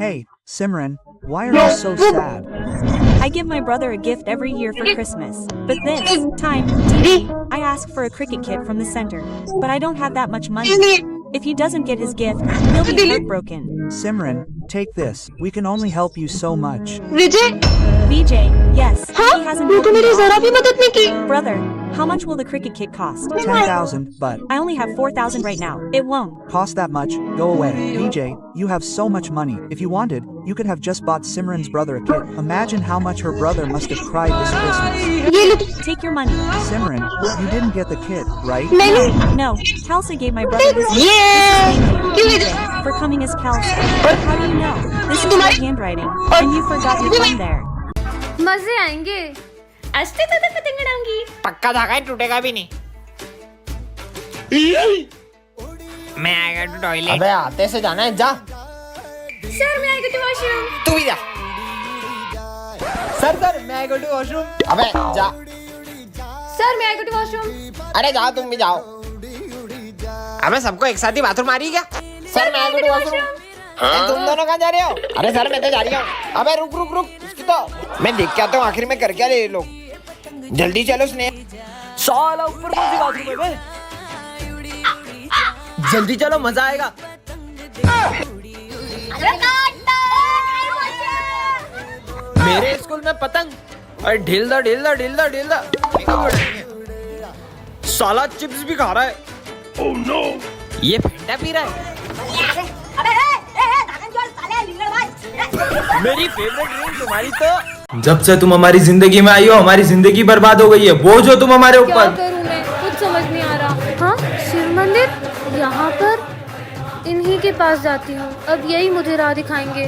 Hey, Simran, why are you so sad? I give my brother a gift every year for Christmas. But this time, Didi, I ask for a cricket kit from the center. But I don't have that much money. If he doesn't get his gift, he'll be heartbroken. Simran, take this. We can only help you so much. Vijay Vijay, yes, he hasn't वो तो helped me मेरी at all. जरा भी मदद नहीं की Brother, how much will the cricket kit cost? 10,000, but I only have 4,000 right now. It won't. cost that much. Go away. DJ, you have so much money. If you wanted, you could have just bought Simran's brother a kit. Imagine how much her brother must have cried this Christmas. ये लो Take your money. Simran, you didn't get the kit, right? मैंने No, Kelsey gave my brother this gift. ये Thank you, क्यों Vijay, for coming as Kelsey. But how do you know? This is my handwriting, and you forgot your thumb there. मजे आएंगे आस्ते तो पतंग उड़ाऊंगी। पक्का धागा है, टूटेगा भी नहीं। मैं आएगा टू टॉयलेट। अबे आते से जाना है, जा। सर मैं आई गो टू वॉशरूम। तू भी जा। सर मैं गो टू वॉशरूम। अबे जा। सर मैं आई गो टू वॉशरूम। अरे जाओ, तुम भी जाओ। अबे सबको एक साथ ही बाथरूम मारी क्या? सर मैं गो टू वॉशरूम। तुम दोनों कहाँ जा रहे हो? अरे सर मैं तो जा रही हूँ। अबे रुक रुक रुक, इसकी तो मैं देख के आता हूँ आखिर में कर क्या रहे ये लोग। जल्दी चलो स्नेह। साला ऊपर कौन सी बाथरूम है बे? जल्दी चलो, मजा आएगा। मेरे स्कूल में पतंग और ढील दा साला चिप्स भी खा रहा है। Oh no! ये फंडा पी रहा है। मेरी फेवरेट ड्रिंक तुम्हारी तो। जब से तुम हमारी जिंदगी में आई हो, हमारी जिंदगी बर्बाद हो गई है। बोझ हो तुम हमारे क्या ऊपर। करूं मैं, कुछ समझ नहीं आ रहा। हाँ, शिव मंदिर यहाँ पर, इन्हीं के पास जाती हूँ। अब यही मुझे राह दिखाएंगे।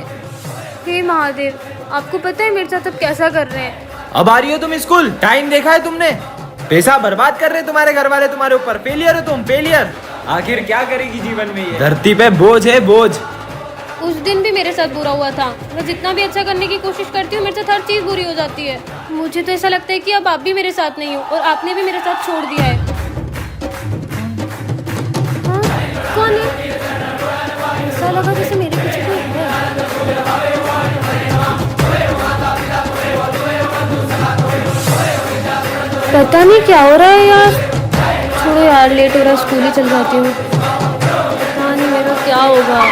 हे महादेव, आपको पता है मेरे साथ अब कैसा कर रहे हैं। अब आ रही हो तुम स्कूल? टाइम देखा है तुमने? पैसा बर्बाद कर रहे तुम्हारे घर वाले तुम्हारे ऊपर। फेलियर हो तुम, फेलियर। आखिर क्या करेगी जीवन में ये? धरती पे बोझ है, बोझ। उस दिन भी मेरे साथ बुरा हुआ था। मैं जितना भी अच्छा करने की कोशिश करती हूँ, मेरे साथ हर चीज़ बुरी हो जाती है। मुझे तो ऐसा लगता है कि अब आप भी मेरे साथ नहीं हो और आपने भी मेरे साथ छोड़ दिया है। हाँ, कौन है? ऐसा लगा जैसे मेरे पीछे कोई है। पता नहीं क्या हो रहा है यार। छोड़ो यार, लेट हो रहा है, स्कूल ही चल जाती हूँ। पता नहीं मेरा क्या होगा।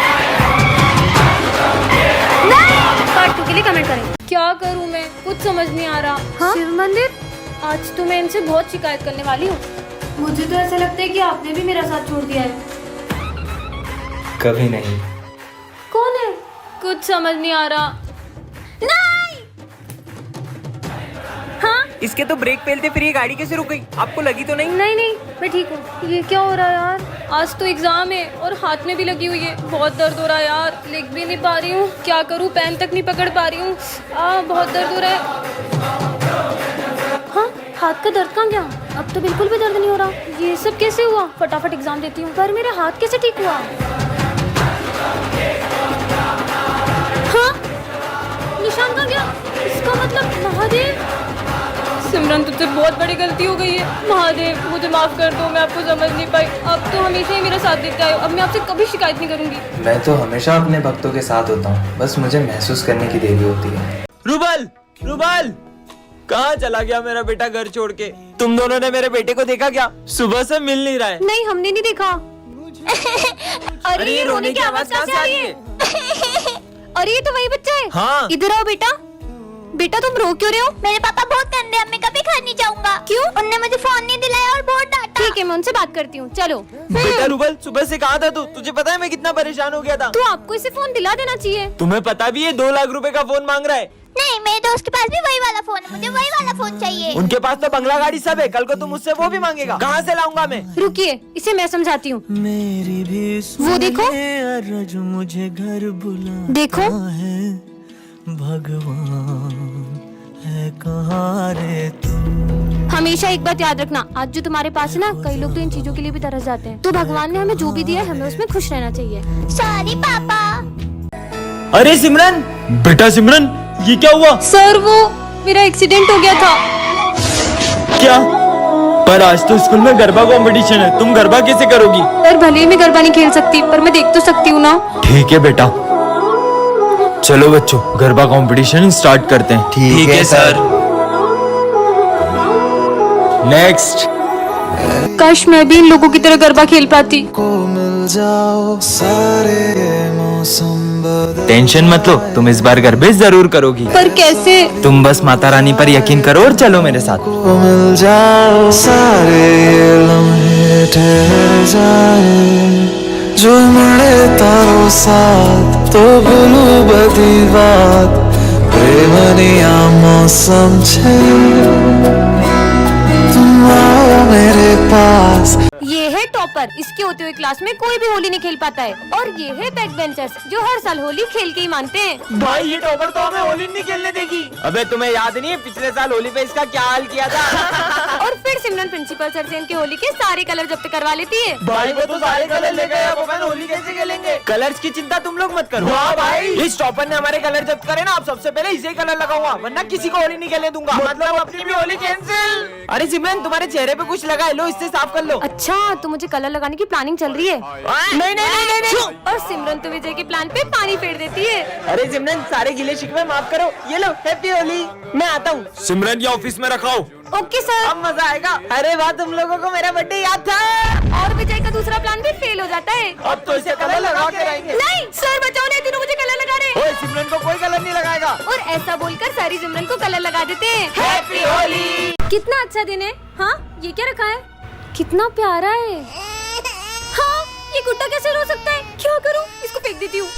पार्ट 2 के लिए कमेंट करें। क्या करूं मैं, कुछ समझ नहीं आ रहा। हाँ? शिव मंदिर, आज तो मैं इनसे बहुत शिकायत करने वाली हूँ। मुझे तो ऐसा लगता है कि आपने भी मेरा साथ छोड़ दिया है। कभी नहीं। कौन है? कुछ समझ नहीं आ रहा। नहीं। हाँ? इसके तो ब्रेक फेल थे, फिर ये गाड़ी कैसे रुक गई? आपको लगी तो नहीं? नहीं, मैं ठीक हूँ। ये क्या हो रहा है यार? आज तो एग्जाम है और हाथ में भी लगी हुई है। बहुत दर्द हो रहा है यार, लिख भी नहीं पा रही हूँ। क्या करूँ, पेन तक नहीं पकड़ पा रही हूँ। बहुत दर्द हो रहा है। हाँ, हाथ का दर्द कहाँ गया? अब तो बिल्कुल भी दर्द नहीं हो रहा। ये सब कैसे हुआ? फटाफट एग्जाम देती हूँ। पर मेरा हाथ कैसे ठीक हुआ? हाँ, निशान कहाँ गया? इसका मतलब महादेव। सिमरन, तुझसे बहुत बड़ी गलती हो गई है। महादेव, मुझे माफ कर दो, मैं आपको समझ नहीं पाई। अब तो हमेशा ही मेरा साथ देते आए हो। अब मैं आपसे कभी शिकायत नहीं करूंगी। मैं तो हमेशा अपने भक्तों के साथ होता हूँ, बस मुझे महसूस करने की देरी होती है। रुबल, कहाँ चला गया मेरा बेटा घर छोड़ के? तुम दोनों ने मेरे बेटे को देखा क्या? सुबह से मिल नहीं रहा है। नहीं, हमने नहीं देखा। अरे ये रोने की आवाज कहाँ से आ रही है? अरे ये तो वही बच्चा है। हाँ। इधर आओ बेटा। बेटा तुम रो क्यों रहे हो? मेरे पापा बहुत गंदे हैं, मैं कभी घर नहीं जाऊंगा। क्यों? उनने मुझे फोन नहीं दिलाया और बहुत डांटा। ठीक है, मैं उनसे बात करती हूँ। चलो। बेटा रुबल, सुबह से कहाँ था तू? तुझे पता है मैं कितना परेशान हो गया था। तो आपको इसे फोन दिला देना चाहिए। तुम्हें पता भी है 2 लाख रुपए का फोन मांग रहा है। नहीं, मेरे दोस्त के पास भी वही वाला फोन है, मुझे वही वाला फोन चाहिए। उनके पास तो बंगला गाड़ी सब है, कल को तुम मुझसे वो भी मांगेगा। कहाँ से लाऊंगा मैं? रुकिए, इसे मैं समझाती हूँ। मेरी भी वो देखो, अरज मुझे घर बुला देखो। है भगवान है कहाँ रे तू। हमेशा एक बात याद रखना, आज जो तुम्हारे पास है ना, कई लोग तो इन चीजों के लिए भी तरस जाते हैं। तो भगवान ने हमें जो भी दिया है, हमें उसमें खुश रहना चाहिए। सॉरी पापा। अरे सिमरन, बेटा सिमरन, ये क्या हुआ? सर, वो मेरा एक्सीडेंट हो गया था। क्या? पर आज तो स्कूल में गरबा कंपटीशन है, तुम गरबा कैसे करोगी? सर, भले ही मैं गरबा नहीं खेल सकती, पर मैं देख तो सकती हूँ ना। ठीक है बेटा। चलो बच्चों, गरबा कंपटीशन स्टार्ट करते हैं। ठीक है सर। नेक्स्ट। काश मैं भी इन लोगों की तरह गरबा खेल पाती। टेंशन मत लो, तुम इस बार गरबे जरूर करोगी। पर कैसे? तुम बस माता रानी पर यकीन करो और चलो मेरे साथ। मिल जाओ सारे ये लम्हे ठहर जाए, जो मिले तारो साथ तो भूलू बदी बात, प्रेमनिया मौसम छे तुम आओ मेरे पास। ये है टॉपर, इसके होते हुए क्लास में कोई भी होली नहीं खेल पाता है। और ये है बैक बेंचर्स, जो हर साल होली खेल के ही मानते हैं। भाई ये टॉपर तो हमें होली नहीं खेलने देगी। अबे तुम्हें याद नहीं है पिछले साल होली पे इसका क्या हाल किया था? और फिर सिमरन प्रिंसिपल सर से इनके होली के सारे कलर जब्त करवा लेती है। भाई वो तो सारे कलर ले गए, अब अपन होली कैसे खेलेंगे? कलर्स की चिंता तुम लोग मत करो। हाँ भाई, इस टॉपर ने हमारे कलर जब्त करे ना, अब सबसे पहले इसे कलर लगाऊंगा, वरना किसी को होली नहीं खेलने दूंगा। मतलब अपनी भी होली कैंसिल। अरे सिमरन, तुम्हारे चेहरे पे कुछ लगा है, लो इससे साफ कर लो। अच्छा, तो मुझे कलर लगाने की प्लानिंग चल रही है। नहीं नहीं नहीं नहीं। और सिमरन तो विजय के प्लान पे पानी फेर देती है। अरे सिमरन, सारे गिले शिकवे माफ करो, ये लो हैप्पी होली। मैं आता हूँ। सिमरन, ये ऑफिस में रखाओ। Okay sir. अब मजा आएगा। अरे वाह, तुम लोगों को मेरा बर्थडे याद था। और विजय का दूसरा प्लान भी फेल हो जाता है। अब तो इसे कलर लगा के रहेंगे। नहीं सर, बचाओ, नहीं तीनों मुझे कलर लगा रहे। ओए, सिमरन को कोई कलर नहीं लगाएगा। और ऐसा बोलकर सारी सिमरन को कलर लगा देते हैं। हैप्पी होली। कितना अच्छा दिन है। हाँ, ये क्या रखा है? कितना प्यारा है। हाँ, ये गुड्डा कैसे रो सकता है? क्या करूँ? इसको फेंक देती हूँ।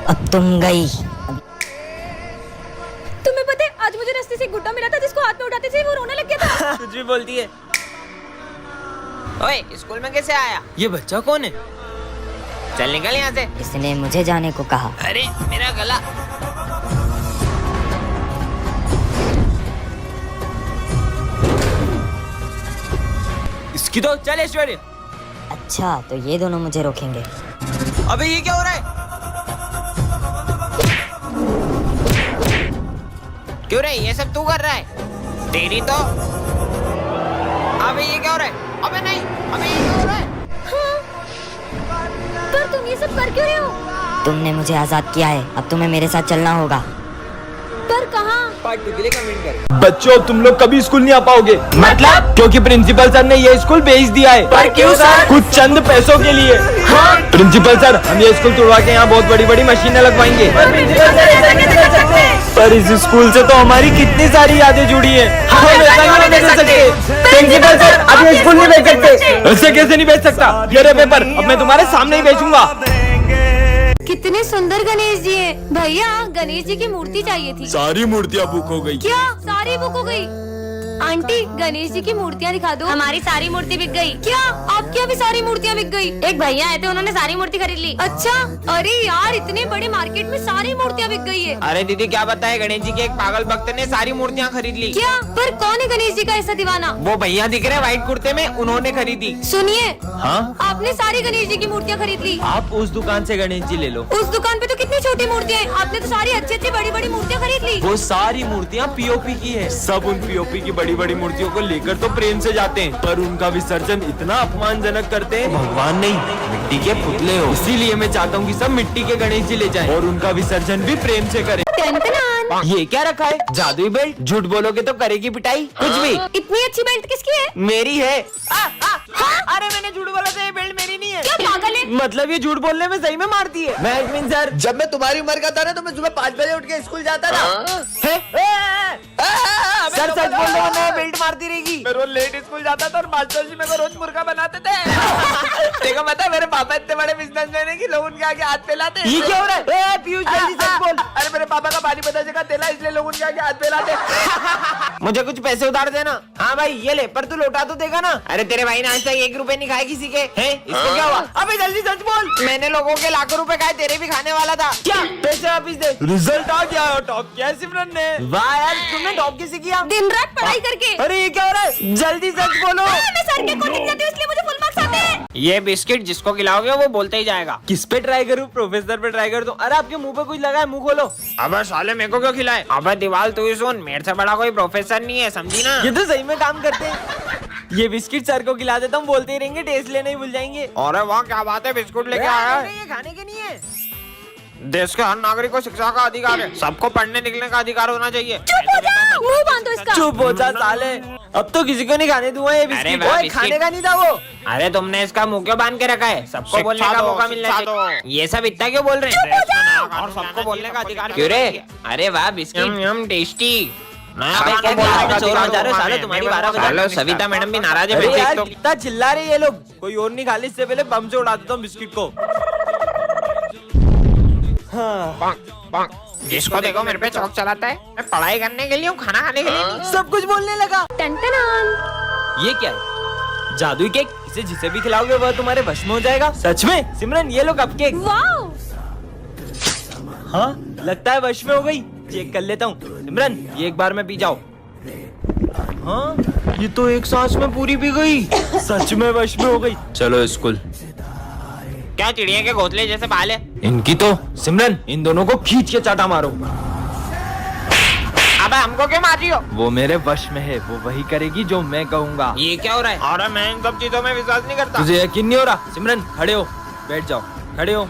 अब तुम गई। तुम्हें पता है, आज मुझे रास्ते से एक गुड्डा मिला था, जिसको हाथ में उठाते थे वो रोने लग गया था। कुछ भी बोलती है। ओए, स्कूल में कैसे आया? ये बच्चा कौन है? चल निकल यहाँ से। इसने मुझे जाने को कहा। अरे मेरा गला। इसकी तो चल ऐश्वर्य। अच्छा, तो ये दोनों मुझे रोकेंगे। अबे ये क्या हो रहा है? क्यों रे, ये सब तू कर रहा है? तेरी तो। अबे ये क्या हो रहा है? अबे नहीं, अबे ये क्या हो रहा है? पर तुम ये सब कर क्यों रहे हो? तुमने मुझे आजाद किया है, अब तुम्हें मेरे साथ चलना होगा। पर कहाँ? पार्ट 2 के लिए कमेंट कर। बच्चों, तुम लोग कभी स्कूल नहीं आ पाओगे। मतलब? क्योंकि प्रिंसिपल सर ने ये स्कूल बेच दिया है। पर क्यों सर? कुछ चंद पैसों के लिए। हाँ? प्रिंसिपल सर, हम ये स्कूल तुड़वा के यहाँ बहुत बड़ी बड़ी मशीनें लगवाएंगे। पर इस स्कूल से तो हमारी कितनी सारी यादें जुड़ी है। हम ऐसा क्यों नहीं कर सकते? प्रिंसिपल सर, अब ये स्कूल नहीं बेच सकते। ऐसे कैसे नहीं बेच सकता? ये रे पेपर, अब मैं तुम्हारे सामने ही बेचूंगा। कितने सुंदर गणेश जी हैं। भैया, गणेश जी की मूर्ति चाहिए थी। सारी मूर्तियाँ बुक हो गई। क्या? सारी बुक हो गई? आंटी, गणेश जी की मूर्तियाँ दिखा दो। हमारी सारी मूर्ति बिक गई। क्या? आपकी अभी सारी मूर्तियाँ बिक गई? एक भैया आए थे, उन्होंने सारी मूर्ति खरीद ली। अच्छा? अरे यार, इतने बड़े मार्केट में सारी मूर्तियाँ बिक गई है। अरे दीदी, क्या बताए, गणेश जी के एक पागल भक्त ने सारी मूर्तियाँ खरीद ली। क्या? पर कौन है गणेश जी का ऐसा दीवाना? वो भैया दिख रहे व्हाइट कुर्ते में, उन्होंने खरीदी। सुनिए, हाँ? आपने सारी गणेश जी की मूर्तियाँ खरीद ली। आप उस दुकान से गणेश जी ले लो। उस दुकान पे तो कितनी छोटी मूर्तियाँ हैं। आपने तो सारी अच्छी अच्छी बड़ी बड़ी मूर्तियाँ खरीद ली। वो सारी मूर्तियाँ पीओपी की है। सब उन पीओपी की बड़ी बड़ी मूर्तियों को लेकर तो प्रेम से जाते हैं, पर उनका विसर्जन इतना अपमानजनक करते हैं। भगवान नहीं, मिट्टी के पुतले हो। इसीलिए मैं चाहता हूँ कि सब मिट्टी के गणेश जी ले जाएं और उनका विसर्जन भी प्रेम से करें। ये क्या रखा है? जादुई बेल्ट? झूठ बोलोगे तो करेगी पिटाई। कुछ भी। इतनी अच्छी बेल्ट किसकी है? मेरी है। अरे मैंने झूठ बोला था, ये बेल्ट मेरी नहीं है। क्या पागल है? मतलब ये झूठ बोलने में सही में मारती है। मैं एडमिन सर, जब मैं तुम्हारी उम्र का था ना, तो मैं सुबह 5 बजे उठ के स्कूल जाता था। सर सच बोल रहा हूँ, मैं बेल्ट मारती रहेगी। मैं रोज लेट स्कूल जाता था और मास्टर जी मेरे को रोज मुर्गा बनाते थे। देखो पता है, मेरे पापा इतने बड़े बिजनेसमैन है कि लोग उनके आगे हाथ फैलाते। ये क्या हो रहा है? पीयूष जल्दी सच बोल। अरे मेरे पापा का पानी पता जगह तेला, इसलिए लोग उनके आगे हाथ फैलाते। मुझे कुछ पैसे उधार देना। हाँ भाई ये ले, पर तू लौटा तो देगा ना। अरे तेरे भाई ने आज तक 1 रुपए नहीं खाए किसी के। हैं? इसको क्या हुआ? अबे जल्दी सच बोल। मैंने लोगों के लाखों रुपए खाए, तेरे भी खाने वाला था। क्या? पैसे वापिस दे। रिजल्ट आ गया और टॉप किया है सिमरन ने। वाह यार, तुमने टॉप कैसे किया? दिन रात पढ़ाई करके। अरे ये क्या हो रहा है? जल्दी सच बोलो। मैं सर के कोचिंग जाती हूँ, इसलिए मुझे फुल मार्क्स आते हैं। ये बिस्किट जिसको खिलाओगे वो बोलते ही जाएगा। किस पे ट्राई करूँ? प्रोफेसर पे ट्राई कर दूं? अरे आपके मुंह पे कुछ लगा है, मुंह खोलो। अबे साले मेरे को क्यों खिलाए? अबे दीवाल तू ही सुन, मेरे से बड़ा कोई प्रोफेसर नहीं है, समझी ना? ये तो सही में काम करते हैं। ये बिस्किट सर को खिला देता हूँ, बोलते ही रहेंगे, टेस्ट लेने ही भूल जाएंगे। अरे वाह, क्या बात है, बिस्कुट लेके आया है। ये खाने के नहीं है। देश के हर नागरिक को शिक्षा का अधिकार है, सबको पढ़ने निकलने का अधिकार होना चाहिए। चुप हो जा, मुंह बांधो इसका। चुप हो जा साले, अब तो किसी को नहीं खाने दूंगा ये बिस्किट। वाह, ओए, बिस्किट। खाने का नहीं था वो। अरे तुमने इसका मुंह क्यों बांध के रखा है? सबको शिक्षा बोलने का दो, मौका मिलना शिक्षा चाहिए। ये सब इतना क्यों बोल रहे हैं? और सबको बोलने का अधिकार क्यों रे? अरे वाह बिस्किट, टेस्टी। सबको बोलने का अधिकार साले तुम्हारी 12 बजा। सविता मैडम भी नाराज है। अरे बिस्किट यार तो कितना चिल्ला रहे ये लोग। कोई और नहीं खा ले, इससे पहले बम से उड़ा देता हूँ बिस्किट को। हाँ। जिसको देखो मेरे पे चौक चलाता है। मैं पढ़ाई करने के लिए हूँ, खाना खाने के लिए नहीं। सब कुछ बोलने लगा। टन-टनान। ये क्या है? जादुई केक? इसे जिसे भी खिलाओगे वह तुम्हारे वश में हो जाएगा। सच में? सिमरन ये लो कप केक। वाओ। हाँ लगता है वश में हो गई। चेक कर लेता हूँ। सिमरन ये एक बार में पी जाओ। हाँ ये तो एक सांस में पूरी पी गई। सच में वश में हो गई। चलो स्कूल। क्या चिड़िया के घोंसले जैसे बाल है? इनकी तो। सिमरन इन दोनों को खींच के चाटा मारो। अबे हमको क्यों मार रही हो? वो मेरे वश में है, वो वही करेगी जो मैं कहूँगा। ये क्या हो रहा है? और मैं इन सब चीजों में विश्वास नहीं करता। तुझे यकीन नहीं हो रहा? सिमरन खड़े हो, बैठ जाओ। खड़े हो,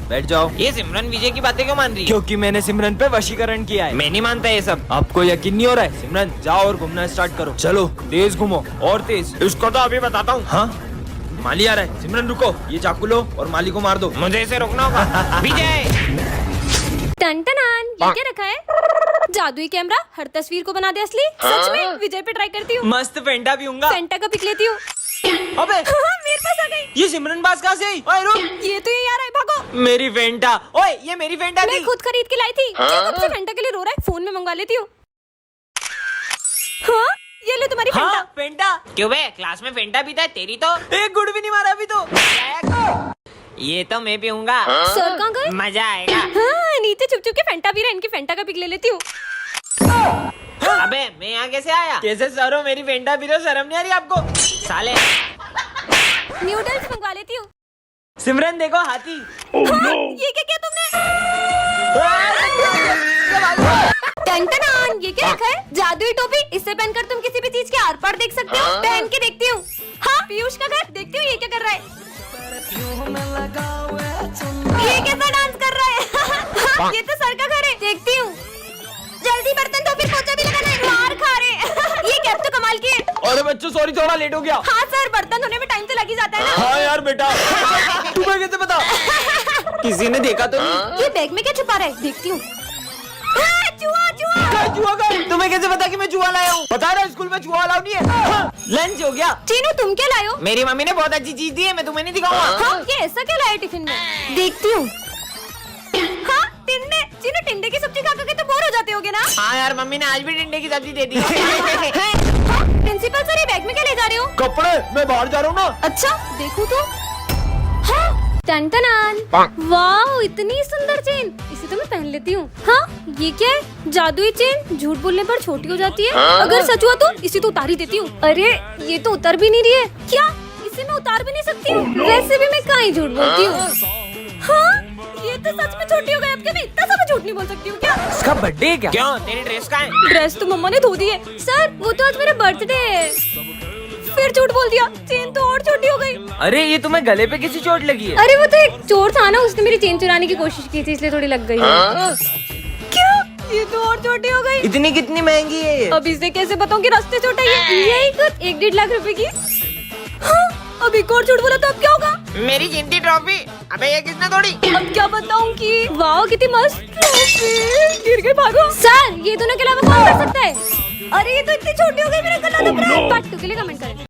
बैठ जाओ। ये सिमरन विजय की बातें क्यों मान रही है? क्योंकि मैंने सिमरन पे वशीकरण किया है। मैं नहीं मानता ये सब। आपको यकीन नहीं हो रहा है? सिमरन जाओ और घूमना स्टार्ट करो। चलो तेज घूमो और तेज। इसको तो अभी बताता हूँ। हाँ माली आ रहा है। सिमरन रुको, ये चाकू लो और माली को मार दो। मुझे इसे रोकना होगा। विजय। टन-टनान। ये क्या रखा है? जादुई कैमरा हर तस्वीर को बना दे असली। सच में विजय पे ट्राई करती हूँ। मस्त फेंटा पीऊंगा। फेंटा का पिक लेती हूँ। अबे मेरे पास आ गई। ये सिमरन पास कहाँ से आई? ओए रुक। ये तो ये आ रहा है, भागो। मेरी फेंटा। ओए ये मेरी फेंटा मैं थी। खुद खरीद के लाई थी। ये कब से फेंटा के लिए रो रहा है? फोन में मंगवा लेती हूँ। हाँ ये लो तुम्हारी फेंटा। हाँ फेंटा। क्यों बे? क्लास में फेंटा पीता है? तेरी तो एक गुड़ भी नहीं मारा अभी तो। ये तो मैं पीऊंगा। सर कहाँ गए? मजा आएगा। हाँ नीचे छुप छुप के फेंटा पी रहा है। इनकी फेंटा का पिक ले लेती हूँ। अबे मैं यहाँ कैसे आया? कैसे सर हो? मेरी फेंटा पी रहे हो, शर्म नहीं आ रही आपको? साले। नूडल्स मंगवा लेती हूँ। सिमरन देखो हाथी। ये क्या किया तुमने? टन-टनान। ये क्या रखा है? जादुई टोपी। इससे पहनकर तुम किसी भी चीज के आर पार देख सकते हो। पहन के देखती हूँ। हाँ पीयूष का घर। देखती हूँ ये क्या कर रहा है। ये कैसा डांस कर रहा है? हाँ, ये तो सर का घर है। देखती हूँ। जल्दी बर्तन धो, फिर पोछा भी लगाना है। मार खा रहे। ये कैप तो कमाल की है। अरे बच्चों सॉरी थोड़ा लेट हो गया। हाँ सर, बर्तन धोने में टाइम तो लग ही जाता है ना। हाँ यार बेटा। तुम्हें कैसे पता? किसी ने देखा तो नहीं? ये बैग में क्या छुपा रहा है? देखती हूँ। चूहा चूहा। क्या चूहा का? तुम्हें कैसे पता कि मैं चूहा लाया हूँ? पता है स्कूल में चूहा अलाउ नहीं है। हाँ, लंच हो गया। चीनू तुम क्या लाए हो? मेरी मम्मी ने बहुत अच्छी चीज दी है, मैं तुम्हें नहीं दिखाऊंगा। हाँ ये ऐसा क्या लाया टिफिन में? देखती हूँ। हाँ टिंडे। चीनू टिंडे की सब्जी खा के तो बोर हो जाते होगे ना? हाँ यार मम्मी ने आज भी टिंडे की सब्जी दे दी। प्रिंसिपल सर ये बैग में क्या ले जा रहे हो? कपड़े। मैं बाहर जा रहा हूँ ना। अच्छा देखो तो। हाँ टन-टनान। वाह इतनी सुंदर चेन। इसे तो मैं पहन लेती हूँ। हाँ ये क्या है? जादुई चेन। झूठ बोलने पर छोटी हो जाती है। अगर सच हुआ तो इसे तो उतार ही देती हूँ। अरे ये तो उतर भी नहीं रही है। क्या इसे मैं उतार भी नहीं सकती हूँ? वैसे भी मैं कहाँ ही झूठ बोलती हूँ। हाँ ये तो सच में छोटी हो गई। अब क्या मैं इतना सा झूठ नहीं बोल सकती हूँ क्या? इसका बर्थडे है क्या? क्यों तेरी ड्रेस कहाँ है? ड्रेस तो मम्मा ने धो दी है। सर वो तो आज मेरा बर्थडे है। फिर झूठ बोल दिया। चेन तो और छोटी हो गई। अरे ये तुम्हें गले पे किसी चोट लगी है? अरे वो तो एक चोर था ना, उसने मेरी चेन चुराने की कोशिश की थी, इसलिए थोड़ी लग गई। क्या? ये तो और छोटी हो गई। इतनी कितनी महंगी है ये? अब इसे कैसे बताऊं कि रास्ते छोटा है? यही कुछ 1-1.5 लाख रुपए की। हाँ, अब एक और झूठ बोला तो अब क्या होगा? मेरी गिनती ट्रॉफी। अबे ये किसने तोड़ी? अब क्या बताऊं कि वाह कितनी मस्त ट्रॉफी। गिर गई, भागो। सर ये दोनों के अलावा कौन कर सकता है? अरे ये तो इतनी छोटी हो गई, मेरा गला दुख रहा है। पार्ट 2 के लिए कमेंट करें।